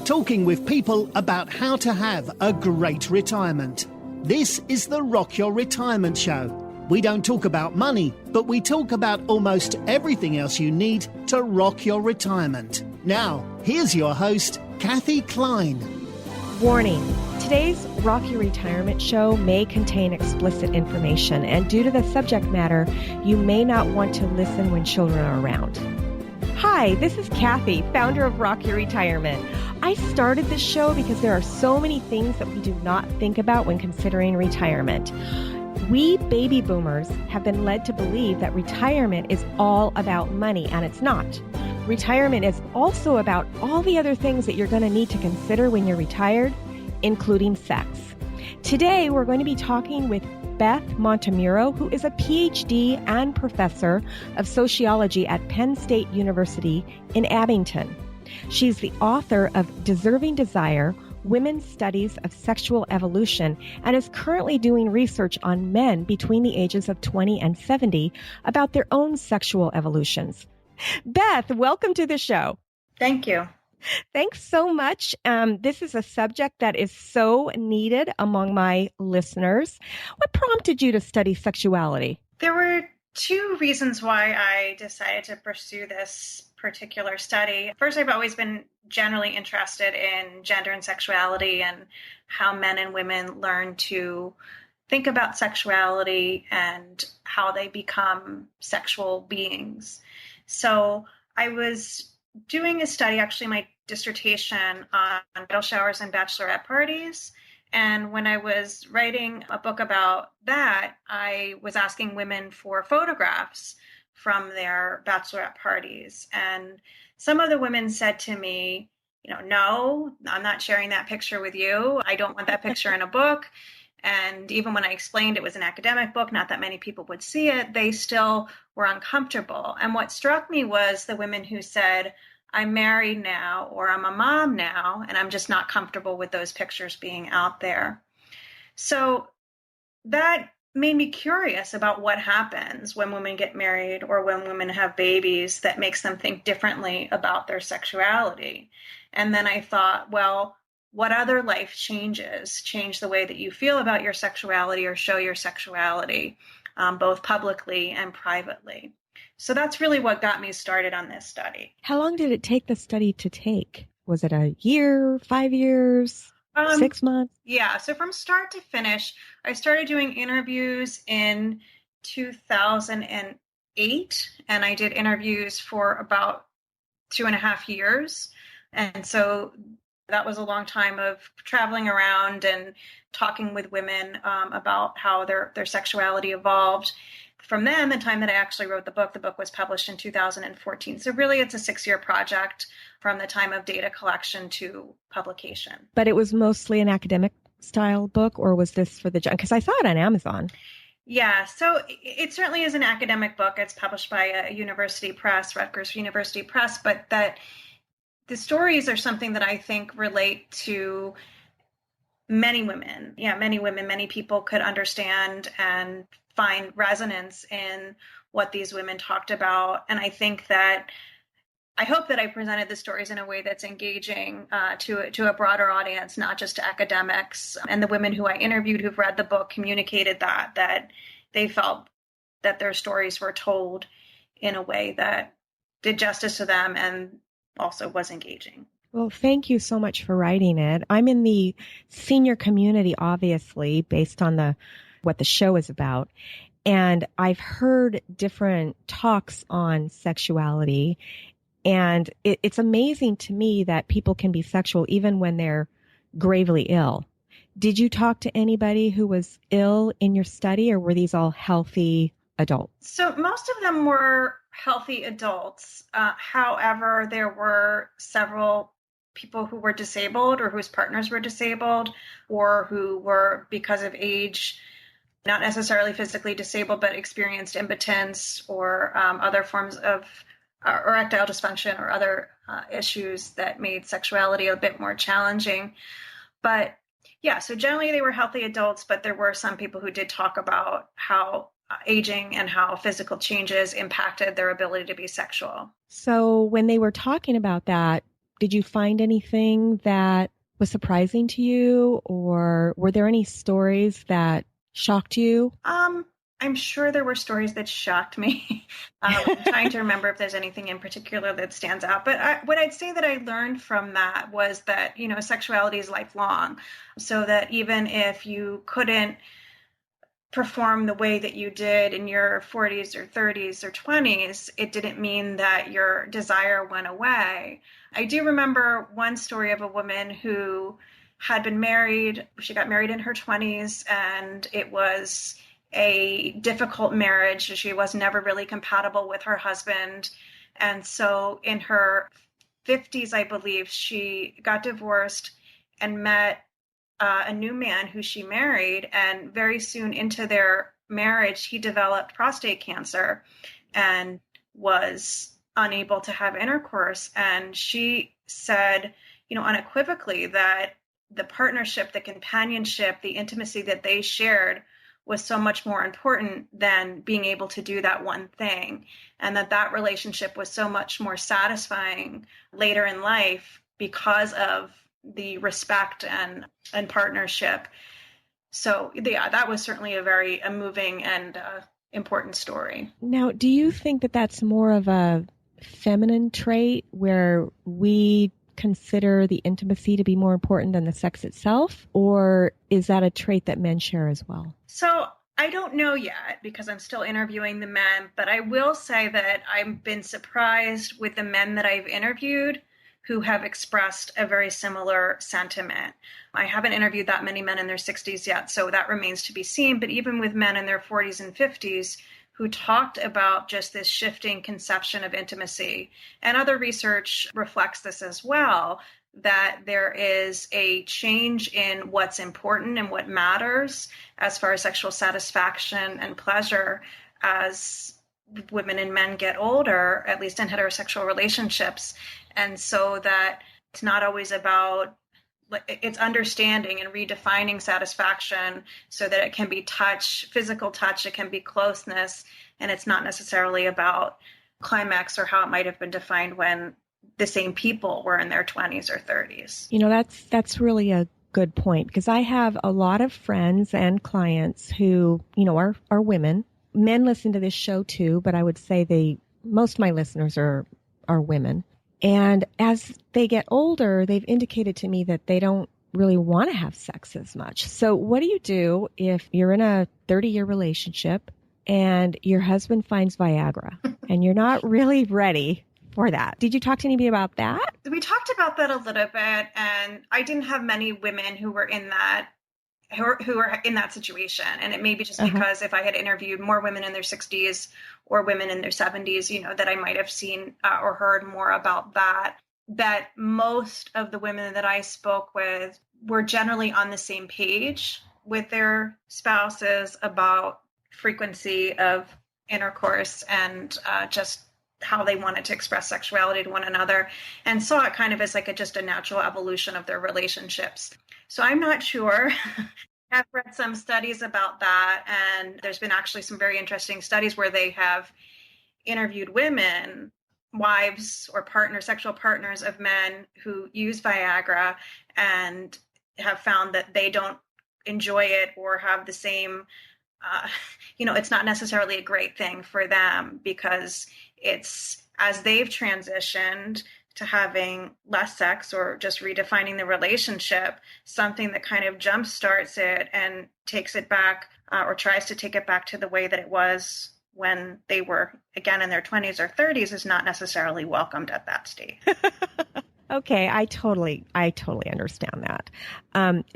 talking with people about how to have a great retirement. This is the Rock Your Retirement Show. We don't talk about money, but we talk about almost everything else you need to rock your retirement. Now, here's your host, Kathe Klein. Warning, today's Rock Your Retirement Show may contain explicit information, and due to the subject matter, you may not want to listen when children are around. Hi, this is Kathe, founder of Rock Your Retirement. I started this show because there are so many things that we do not think about when considering retirement. We baby boomers have been led to believe that retirement is all about money, and it's not. Retirement is also about all the other things that you're going to need to consider when you're retired, including sex. Today, we're going to be talking with Beth Montemuro, who is a PhD and professor of sociology at Penn State University in Abington. She's the author of Deserving Desire, Women's Studies of Sexual Evolution, and is currently doing research on men between the ages of 20 and 70 about their own sexual evolutions. Beth, welcome to the show. Thank you. Thanks so much. This is a subject that is so needed among my listeners. What prompted you to study sexuality? There were two reasons why I decided to pursue this particular study. First, I've always been generally interested in gender and sexuality and how men and women learn to think about sexuality and how they become sexual beings. So I was doing a study, actually my dissertation, on bridal showers and bachelorette parties. And when I was writing a book about that, I was asking women for photographs from their bachelorette parties. And some of the women said to me, no, I'm not sharing that picture with you. I don't want that picture in a book. And even when I explained it was an academic book, not that many people would see it, they still were uncomfortable. And what struck me was the women who said, I'm married now, or I'm a mom now, and I'm just not comfortable with those pictures being out there. So that made me curious about what happens when women get married or when women have babies that makes them think differently about their sexuality. And then I thought, well, what other life changes change the way that you feel about your sexuality or show your sexuality, both publicly and privately? So that's really what got me started on this study. How long did it take the study to take? Was it a year, 5 years, 6 months? Yeah, so from start to finish, I started doing interviews in 2008, and I did interviews for about 2.5 years. And so that was a long time of traveling around and talking with women about how their sexuality evolved. From then, the time that I actually wrote the book was published in 2014. So really, it's a 6-year project from the time of data collection to publication. But it was mostly an academic style book, or was this for the, because I saw it on Amazon. Yeah, so it certainly is an academic book. It's published by a university press, Rutgers University Press, but that the stories are something that I think relate to many women. Yeah, many women, many people could understand and find resonance in what these women talked about. And I hope that I presented the stories in a way that's engaging to a broader audience, not just to academics. And the women who I interviewed who've read the book communicated that they felt that their stories were told in a way that did justice to them and also was engaging. Well, thank you so much for writing it. I'm in the senior community, obviously, based on what the show is about. And I've heard different talks on sexuality. And it's amazing to me that people can be sexual even when they're gravely ill. Did you talk to anybody who was ill in your study, or were these all healthy adults? So most of them were healthy adults. However, there were several people who were disabled or whose partners were disabled, or who were, because of age, not necessarily physically disabled, but experienced impotence or other forms of erectile dysfunction or other issues that made sexuality a bit more challenging. But yeah, so generally they were healthy adults, but there were some people who did talk about how aging and how physical changes impacted their ability to be sexual. So when they were talking about that, did you find anything that was surprising to you, or were there any stories that shocked you? I'm sure there were stories that shocked me. I'm trying to remember if there's anything in particular that stands out. But what I'd say that I learned from that was that, sexuality is lifelong. So that even if you couldn't perform the way that you did in your 40s or 30s or 20s, it didn't mean that your desire went away. I do remember one story of a woman who had been married. She got married in her 20s, and it was a difficult marriage. She was never really compatible with her husband. And so in her 50s, I believe, she got divorced and met a new man who she married. And very soon into their marriage, he developed prostate cancer and was unable to have intercourse. And she said, unequivocally, that the partnership, the companionship, the intimacy that they shared was so much more important than being able to do that one thing. And that relationship was so much more satisfying later in life because of the respect and partnership. So yeah, that was certainly a moving and important story. Now, do you think that that's more of a feminine trait where we consider the intimacy to be more important than the sex itself? Or is that a trait that men share as well? So I don't know yet because I'm still interviewing the men, but I will say that I've been surprised with the men that I've interviewed who have expressed a very similar sentiment. I haven't interviewed that many men in their 60s yet, so that remains to be seen. But even with men in their 40s and 50s who talked about just this shifting conception of intimacy, and other research reflects this as well, that there is a change in what's important and what matters as far as sexual satisfaction and pleasure as women and men get older, at least in heterosexual relationships. And so that it's not always about, it's understanding and redefining satisfaction so that it can be touch, physical touch, it can be closeness, and it's not necessarily about climax or how it might have been defined when the same people were in their 20s or 30s. That's really a good point, because I have a lot of friends and clients who, are women. Men listen to this show too, but I would say most of my listeners are women. And as they get older, they've indicated to me that they don't really want to have sex as much. So what do you do if you're in a 30-year relationship and your husband finds Viagra and you're not really ready for that? Did you talk to anybody about that? We talked about that a little bit, and I didn't have many women who were in that situation. And it may be just because if I had interviewed more women in their 60s or women in their 70s, that I might have seen or heard more about that most of the women that I spoke with were generally on the same page with their spouses about frequency of intercourse and just how they wanted to express sexuality to one another, and saw it kind of as like just a natural evolution of their relationships. So I'm not sure. I've read some studies about that, and there's been actually some very interesting studies where they have interviewed women, wives or sexual partners of men who use Viagra, and have found that they don't enjoy it or have the same, it's not necessarily a great thing for them, because it's as they've transitioned to having less sex or just redefining the relationship, something that kind of jumpstarts it and takes it back or tries to take it back to the way that it was when they were, again, in their 20s or 30s is not necessarily welcomed at that stage. Okay, I totally understand that.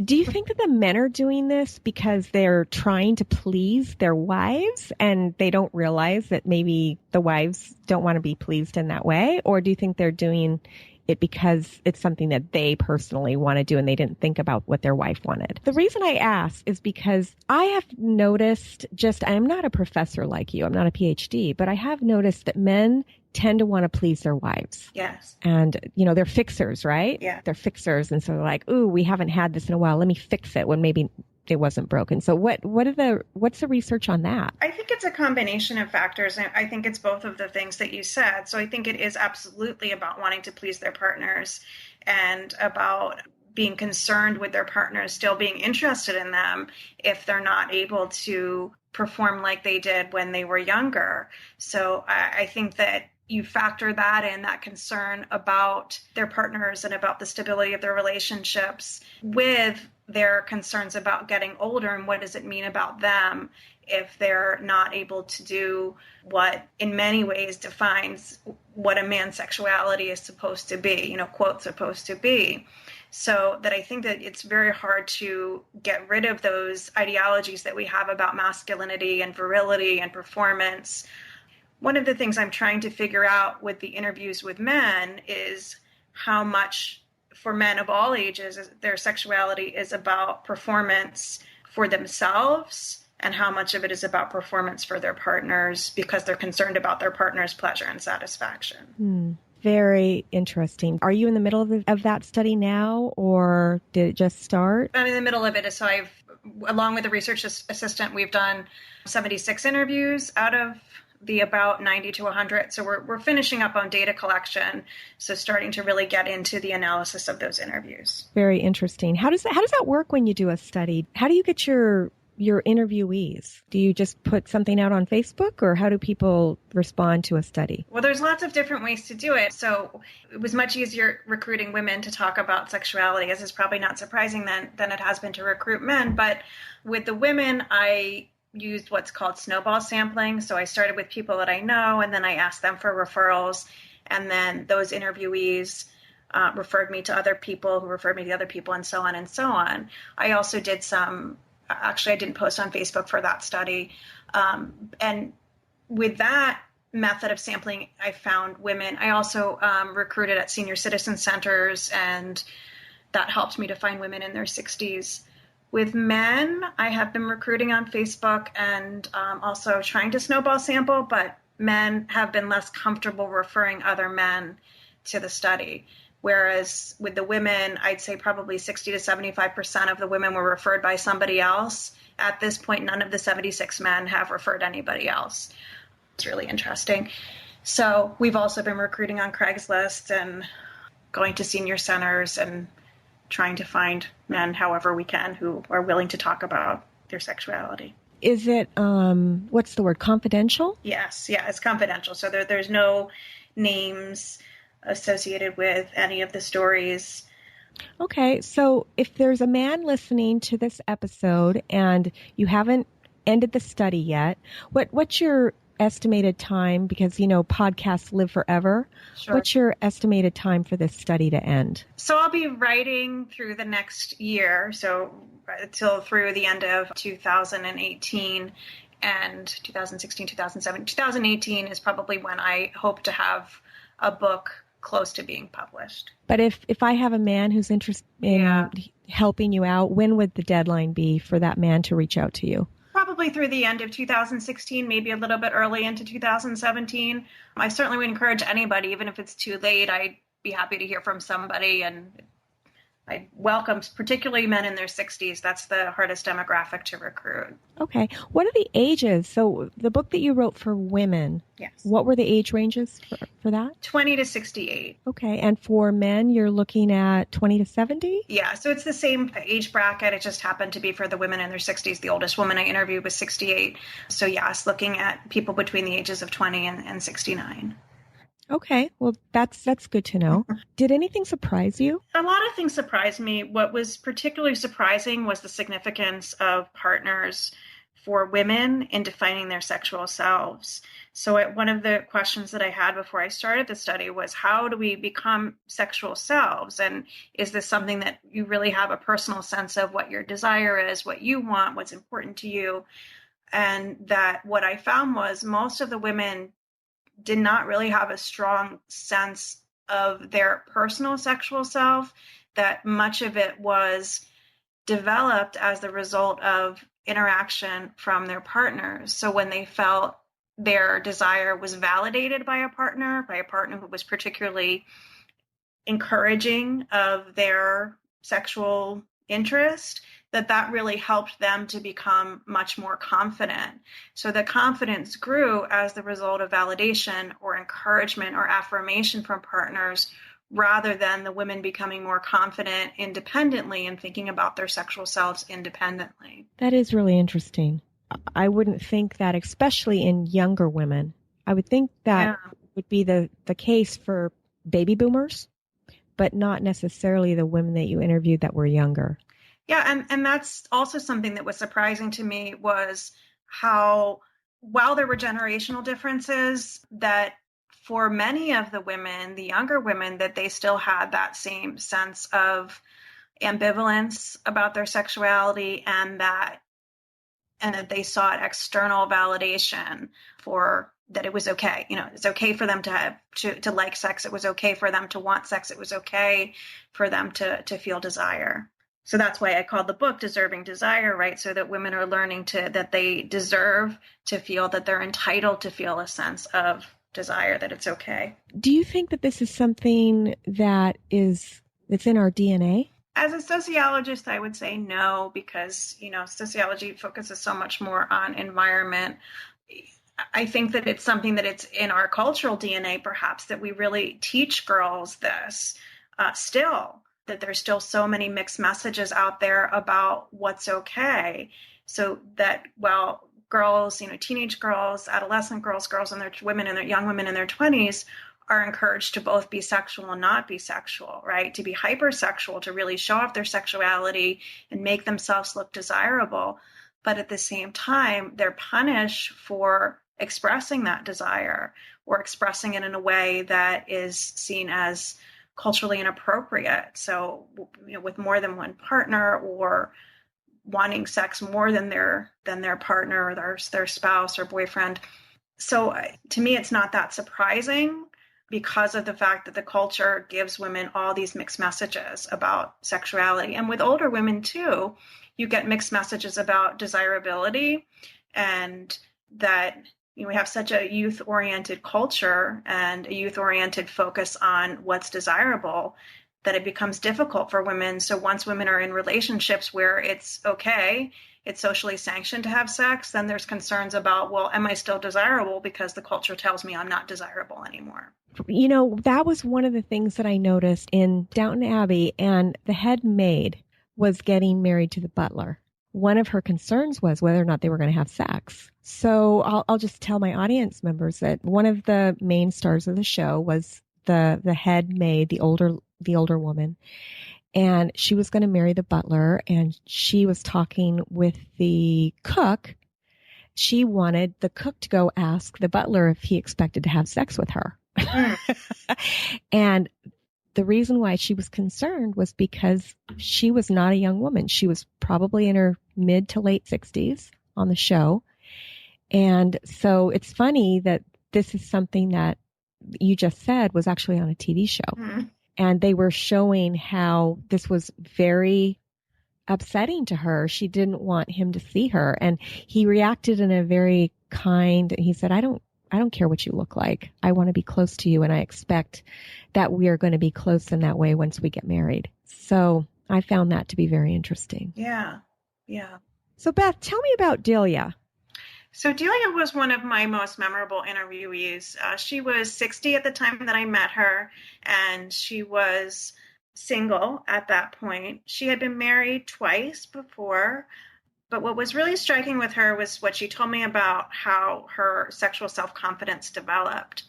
Do you think that the men are doing this because they're trying to please their wives and they don't realize that maybe the wives don't want to be pleased in that way? Or do you think they're doing it because it's something that they personally want to do and they didn't think about what their wife wanted? The reason I ask is because I have noticed, I'm not a professor like you, I'm not a PhD, but I have noticed that men tend to want to please their wives. Yes. And, they're fixers, right? Yeah. They're fixers. And so they're like, ooh, we haven't had this in a while. Let me fix it, when maybe it wasn't broken. So what's the research on that? I think it's a combination of factors. And I think it's both of the things that you said. So I think it is absolutely about wanting to please their partners and about being concerned with their partners still being interested in them if they're not able to perform like they did when they were younger. So I think that you factor that in, that concern about their partners and about the stability of their relationships with their concerns about getting older and what does it mean about them if they're not able to do what in many ways defines what a man's sexuality is supposed to be, quote, supposed to be. So that I think that it's very hard to get rid of those ideologies that we have about masculinity and virility and performance. One of the things I'm trying to figure out with the interviews with men is how much for men of all ages, their sexuality is about performance for themselves and how much of it is about performance for their partners because they're concerned about their partner's pleasure and satisfaction. Very interesting. Are you in the middle of that study now, or did it just start? I'm in the middle of it. So along with the research assistant, we've done 76 interviews out of the about 90 to 100. So we're finishing up on data collection. So starting to really get into the analysis of those interviews. Very interesting. How does that work when you do a study? How do you get your interviewees? Do you just put something out on Facebook, or how do people respond to a study? Well, there's lots of different ways to do it. So it was much easier recruiting women to talk about sexuality, as is probably not surprising than it has been to recruit men. But with the women, I used what's called snowball sampling. So I started with people that I know, and then I asked them for referrals. And then those interviewees referred me to other people who referred me to other people, and so on and so on. I also did I didn't post on Facebook for that study. And with that method of sampling, I found women. I also recruited at senior citizen centers, and that helped me to find women in their 60s. With men, I have been recruiting on Facebook and also trying to snowball sample, but men have been less comfortable referring other men to the study. Whereas with the women, I'd say probably 60 to 75% of the women were referred by somebody else. At this point, none of the 76 men have referred anybody else. It's really interesting. So we've also been recruiting on Craigslist and going to senior centers and trying to find men however we can who are willing to talk about their sexuality. Is it, what's the word, confidential? Yes, yeah, it's confidential. So there's no names associated with any of the stories. Okay, so if there's a man listening to this episode and you haven't ended the study yet, what's your estimated time? Because, podcasts live forever. Sure. What's your estimated time for this study to end? So I'll be writing through the next year, so till through the end of 2018 and 2016, 2017. 2018 is probably when I hope to have a book close to being published. But if I have a man who's interested in helping you out, when would the deadline be for that man to reach out to you? Probably through the end of 2016, maybe a little bit early into 2017. I certainly would encourage anybody, even if it's too late, I'd be happy to hear from somebody, and I welcome particularly men in their 60s. That's the hardest demographic to recruit. Okay. What are the ages? So the book that you wrote for women, yes. What were the age ranges for that? 20 to 68. Okay. And for men, you're looking at 20 to 70? Yeah. So it's the same age bracket. It just happened to be for the women in their 60s. The oldest woman I interviewed was 68. So yes, looking at people between the ages of 20 and 69. Okay. Well, that's good to know. Did anything surprise you? A lot of things surprised me. What was particularly surprising was the significance of partners for women in defining their sexual selves. So one of the questions that I had before I started the study was, how do we become sexual selves? And is this something that you really have a personal sense of what your desire is, what you want, what's important to you? And that what I found was most of the women did not really have a strong sense of their personal sexual self, that much of it was developed as the result of interaction from their partners. So when they felt their desire was validated by a partner who was particularly encouraging of their sexual interest, that really helped them to become much more confident. So the confidence grew as the result of validation or encouragement or affirmation from partners, rather than the women becoming more confident independently and thinking about their sexual selves independently. That is really interesting. I wouldn't think that, especially in younger women. I would think that would be the case for baby boomers, but not necessarily the women that you interviewed that were younger. Yeah, and that's also something that was surprising to me, was how, while there were generational differences, that for many of the women, the younger women, that they still had that same sense of ambivalence about their sexuality, and that they sought external validation for that it was okay. It's okay for them to have to like sex. It was okay for them to want sex. It was okay for them to feel desire. So that's why I called the book Deserving Desire, right? So that women are learning that they deserve to feel, that they're entitled to feel a sense of desire, that it's okay. Do you think that this is something that's in our DNA? As a sociologist, I would say no, because, sociology focuses so much more on environment. I think that it's something that it's in our cultural DNA, perhaps, that we really teach girls this still, that there's still so many mixed messages out there about what's okay. So that while girls, teenage girls, adolescent girls, young women in their 20s are encouraged to both be sexual and not be sexual, right? To be hypersexual, to really show off their sexuality and make themselves look desirable. But at the same time, they're punished for expressing that desire, or expressing it in a way that is seen as culturally inappropriate. So, with more than one partner, or wanting sex more than their partner or their spouse or boyfriend. So to me, it's not that surprising, because of the fact that the culture gives women all these mixed messages about sexuality. And with older women too, you get mixed messages about desirability, and that we have such a youth-oriented culture and a youth-oriented focus on what's desirable, that it becomes difficult for women. So once women are in relationships where it's okay, it's socially sanctioned to have sex, then there's concerns about, well, am I still desirable because the culture tells me I'm not desirable anymore? That was one of the things that I noticed in Downton Abbey, and the head maid was getting married to the butler. One of her concerns was whether or not they were going to have sex. So I'll just tell my audience members that one of the main stars of the show was the head maid, the older woman, and she was going to marry the butler, and she was talking with the cook. She wanted the cook to go ask the butler if he expected to have sex with her. And the reason why she was concerned was because she was not a young woman. She was probably in her mid to late 60s on the show. And so it's funny that this is something that you just said was actually on a TV show. Mm-hmm. And they were showing how this was very upsetting to her. She didn't want him to see her. And he reacted in a very kind, he said, I don't care what you look like. I want to be close to you, and I expect that we are going to be close in that way once we get married. So I found that to be very interesting. Yeah. So Beth, tell me about Delia. So Delia was one of my most memorable interviewees. She was 60 at the time that I met her, and she was single at that point. She had been married twice before. But what was really striking with her was what she told me about how her sexual self-confidence developed.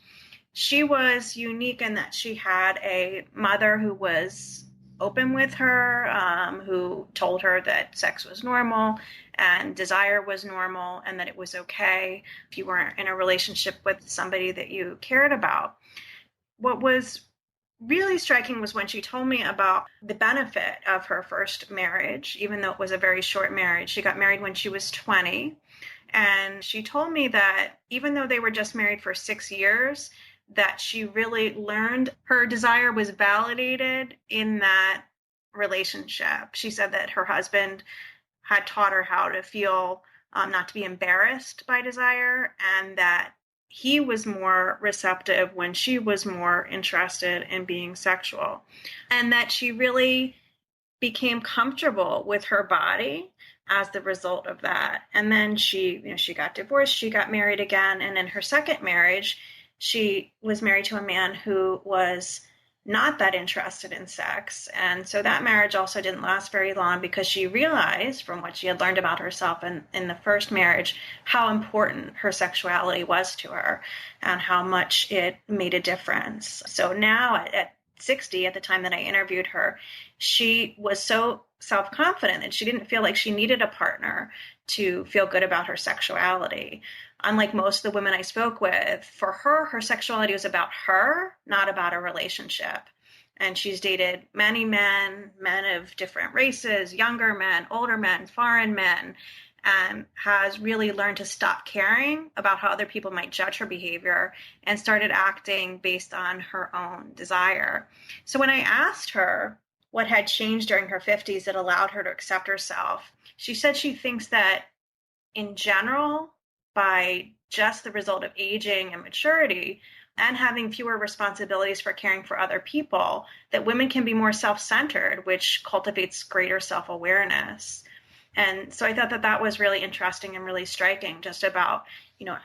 She was unique in that she had a mother who was open with her, who told her that sex was normal and desire was normal, and that it was okay if you weren't in a relationship with somebody that you cared about. What was really striking was when she told me about the benefit of her first marriage, even though it was a very short marriage. She got married when she was 20. And she told me that even though they were just married for 6 years, that she really learned her desire was validated in that relationship. She said that her husband had taught her how to feel not to be embarrassed by desire, and that he was more receptive when she was more interested in being sexual, and that she really became comfortable with her body as the result of that. And then she got divorced, she got married again. And in her second marriage, she was married to a man who was not that interested in sex. And so that marriage also didn't last very long because she realized from what she had learned about herself in the first marriage, how important her sexuality was to her and how much it made a difference. So now at 60, at the time that I interviewed her, she was so self-confident that she didn't feel like she needed a partner to feel good about her sexuality. Unlike most of the women I spoke with, for her, her sexuality was about her, not about a relationship. And she's dated many men of different races, younger men, older men, foreign men, and has really learned to stop caring about how other people might judge her behavior and started acting based on her own desire. So when I asked her what had changed during her 50s that allowed her to accept herself, she said she thinks that in general, by just the result of aging and maturity and having fewer responsibilities for caring for other people, that women can be more self-centered, which cultivates greater self-awareness. And so I thought that was really interesting and really striking, just about,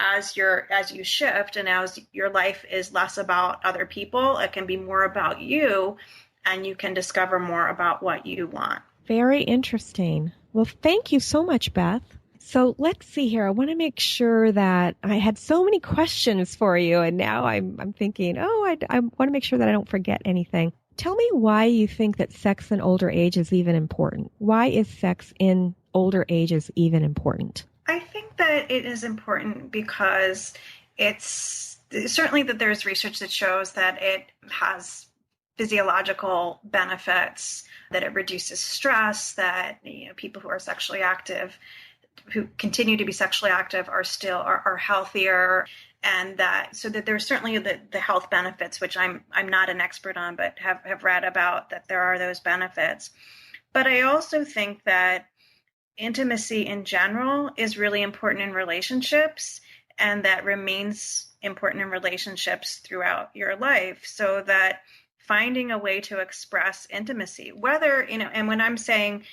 as you shift and as your life is less about other people, it can be more about you, and you can discover more about what you want. Very interesting. Well, thank you so much, Beth. So let's see here. I want to make sure that I had so many questions for you, and now I'm thinking, I want to make sure that I don't forget anything. Tell me why you think that sex in older age is even important. Why is sex in older ages even important? I think that it is important because it's certainly that there's research that shows that it has physiological benefits, that it reduces stress, that people who are sexually active, who continue to be sexually active, are healthier, and that there's certainly the health benefits, which I'm not an expert on, but have read about, that there are those benefits. But I also think that intimacy in general is really important in relationships, and that remains important in relationships throughout your life, so that finding a way to express intimacy, whether, and when I'm saying,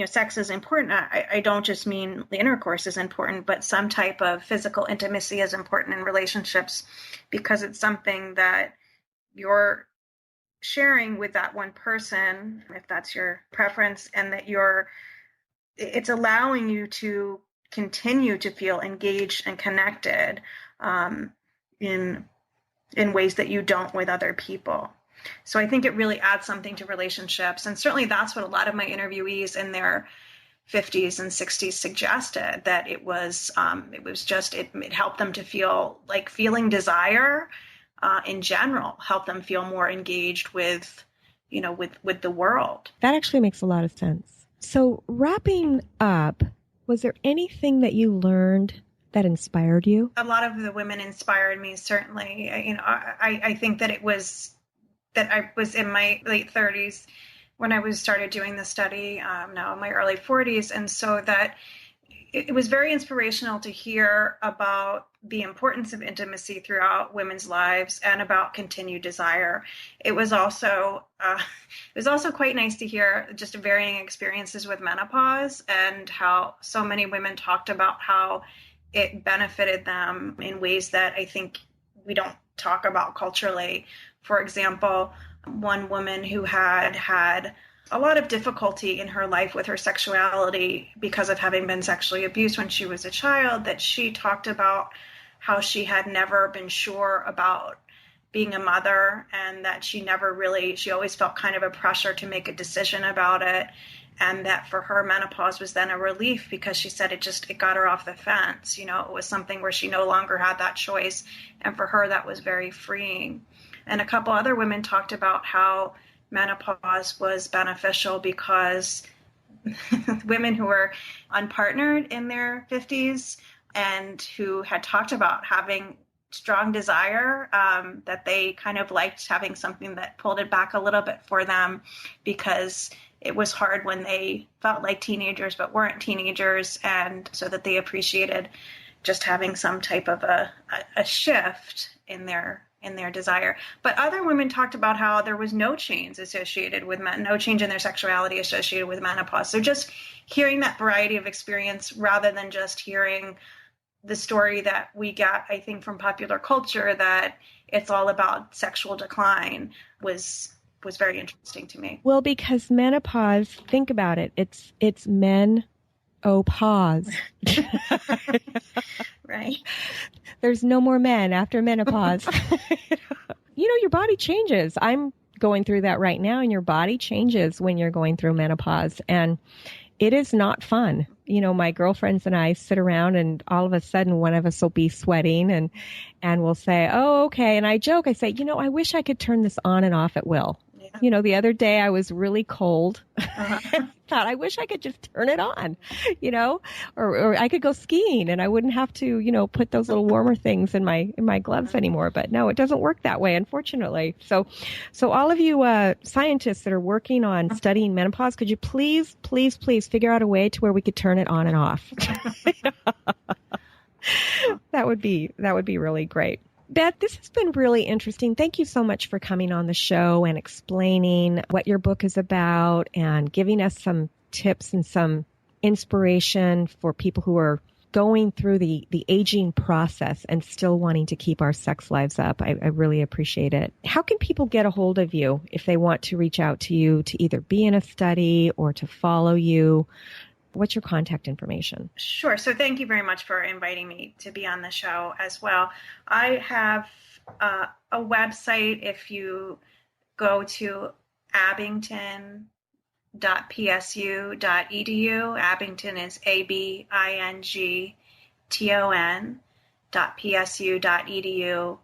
sex is important, I don't just mean the intercourse is important, but some type of physical intimacy is important in relationships, because it's something that you're sharing with that one person, if that's your preference, and that it's allowing you to continue to feel engaged and connected in ways that you don't with other people. So I think it really adds something to relationships. And certainly that's what a lot of my interviewees in their 50s and 60s suggested, that it helped them to feel like feeling desire in general, helped them feel more engaged with the world. That actually makes a lot of sense. So wrapping up, was there anything that you learned that inspired you? A lot of the women inspired me, certainly. I think that I was in my late 30s when I started doing the study, now in my early 40s. And so that it was very inspirational to hear about the importance of intimacy throughout women's lives and about continued desire. It was also quite nice to hear just varying experiences with menopause, and how so many women talked about how it benefited them in ways that I think we don't talk about culturally. For example, one woman who had a lot of difficulty in her life with her sexuality because of having been sexually abused when she was a child, that she talked about how she had never been sure about being a mother, and that she always felt kind of a pressure to make a decision about it. And that for her, menopause was then a relief, because she said it got her off the fence. It was something where she no longer had that choice. And for her, that was very freeing. And a couple other women talked about how menopause was beneficial because women who were unpartnered in their 50s and who had talked about having strong desire, that they kind of liked having something that pulled it back a little bit for them, because it was hard when they felt like teenagers but weren't teenagers, and so that they appreciated just having some type of a shift in their in their desire. But other women talked about how there was no change associated with no change in their sexuality associated with menopause. So just hearing that variety of experience rather than just hearing the story that we get, I think, from popular culture that it's all about sexual decline was very interesting to me. Well, because menopause, think about it, it's men. Oh, pause. Right. There's no more men after menopause. Your body changes. I'm going through that right now, and your body changes when you're going through menopause. And it is not fun. My girlfriends and I sit around, and all of a sudden one of us will be sweating and we'll say, oh, okay. And I joke, I say, I wish I could turn this on and off at will. Yeah. The other day I was really cold. Thought, I wish I could just turn it on, or I could go skiing and I wouldn't have to, put those little warmer things in my gloves anymore. But no, it doesn't work that way, unfortunately. So all of you scientists that are working on studying menopause, could you please figure out a way to where we could turn it on and off? That would be really great. Beth, this has been really interesting. Thank you so much for coming on the show and explaining what your book is about and giving us some tips and some inspiration for people who are going through the aging process and still wanting to keep our sex lives up. I really appreciate it. How can people get a hold of you if they want to reach out to you to either be in a study or to follow you? What's your contact information? Sure. So thank you very much for inviting me to be on the show as well. I have a website. If you go to abington.psu.edu, Abington is abington.psu.edu,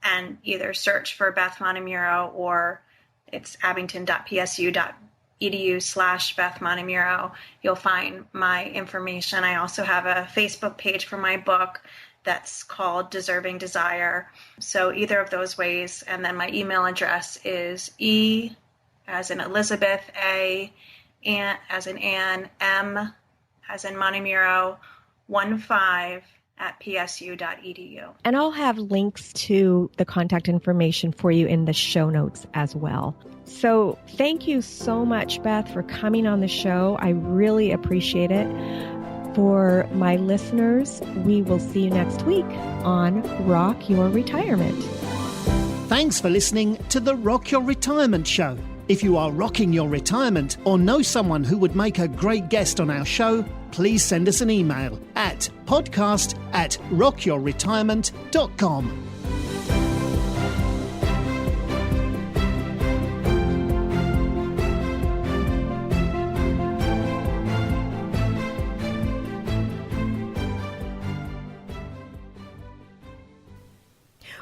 and either search for Beth Montemuro or it's abington.psu.edu/Beth Montemuro. You'll find my information. I also have a Facebook page for my book that's called Deserving Desire. So either of those ways. And then my email address is E as in Elizabeth, A as in Anne, M as in Montemuro, 15@psu.edu. And I'll have links to the contact information for you in the show notes as well. So thank you so much, Beth, for coming on the show. I really appreciate it. For my listeners, we will see you next week on Rock Your Retirement. Thanks for listening to the Rock Your Retirement Show. If you are rocking your retirement or know someone who would make a great guest on our show, please send us an email at podcast@rockyourretirement.com.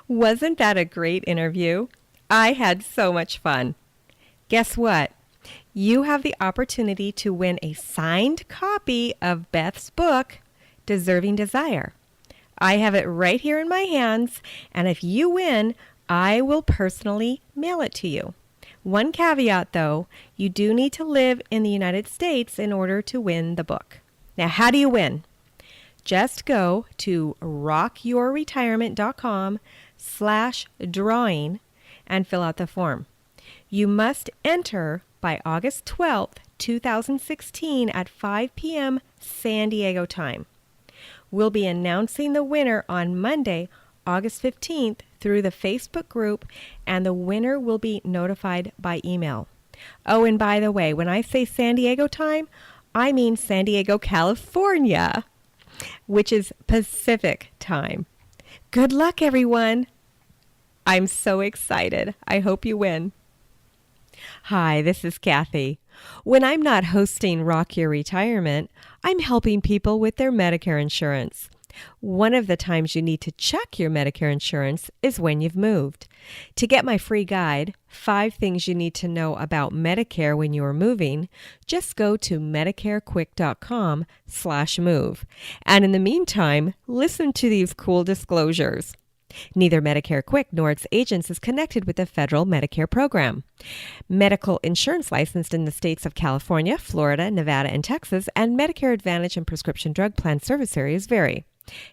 Wasn't that a great interview? I had so much fun. Guess what? You have the opportunity to win a signed copy of Beth's book, Deserving Desire. I have it right here in my hands, and if you win, I will personally mail it to you. One caveat, though, you do need to live in the United States in order to win the book. Now, how do you win? Just go to rockyourretirement.com/drawing and fill out the form. You must enter by August 12th, 2016 at 5 p.m. San Diego time. We'll be announcing the winner on Monday, August 15th through the Facebook group, and the winner will be notified by email. Oh, and by the way, when I say San Diego time, I mean San Diego, California, which is Pacific time. Good luck, everyone. I'm so excited. I hope you win. Hi, this is Kathe. When I'm not hosting Rock Your Retirement, I'm helping people with their Medicare insurance. One of the times you need to check your Medicare insurance is when you've moved. To get my free guide, 5 Things You Need to Know About Medicare When You Are Moving, just go to medicarequick.com/move. And in the meantime, listen to these cool disclosures. Neither Medicare Quick nor its agents is connected with the federal Medicare program. Medical insurance licensed in the states of California, Florida, Nevada, and Texas, and Medicare Advantage and prescription drug plan service areas vary.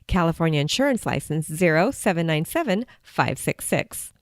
California Insurance License 0797566.